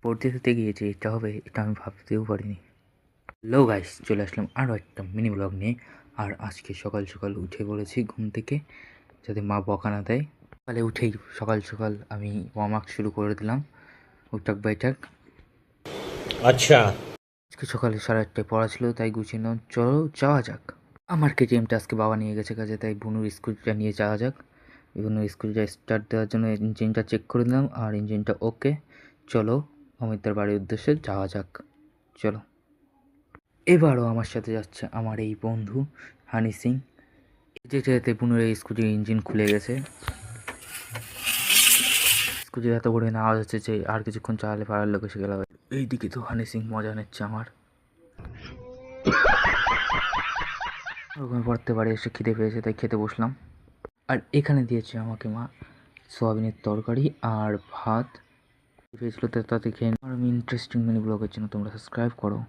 পড়তে দিতে গিয়েছে এটা হবে, এটা আমি ভাবতেও পারিনি। হ্যালো গাইস, চলে আসলাম আরও একটা মিনি ব্লগ নিয়ে। আর আজকে সকাল সকাল উঠে পড়েছি ঘুম থেকে, যাতে মা বকা না দেয়। সকালে উঠেই সকাল সকাল আমি ওয়ার্ম আপ শুরু করে দিলাম, উঠাক বাইঠাক। আচ্ছা। আজকে সকালে 8:30টায় পড়া ছিল, তাই গুছিয়ে নাও, চলো যাওয়া যাক। আমার কেটিএমটা আজকে বাবা নিয়ে গেছে কাজে, তাই বুনুর স্কুটিটা নিয়ে যাওয়া যাক। বুনুর স্কুটিটা স্টার্ট দেওয়ার জন্য ইঞ্জিনটা চেক করে দিলাম, আর ইঞ্জিনটা ওকে। চলো অমিতদার বাড়ির উদ্দেশ্যে যাওয়া যাক, চলো। এবারও আমার সাথে যাচ্ছে আমার এই বন্ধু হানি সিং। যেতে যেতে বুনুর এই স্কুটির ইঞ্জিন খুলে গেছে। স্কুটির এত বড় আওয়াজ হচ্ছে যে আর কিছুক্ষণ চালালে পাড়ার লোক এসে গেল। এইদিকে তো হানি সিং মজা নিচ্ছে আমার। ওখানে পড়তে পারে এসে খিদে পেয়েছে, তাই খেতে বসলাম। আর এখানে দিয়েছে আমাকে মা সোয়াবিনের তরকারি আর ভাত পেয়েছিল, তাতে খেয়ে। আর আমি ইন্টারেস্টিং মিনি ব্লগের জন্য তোমরা সাবস্ক্রাইব করো।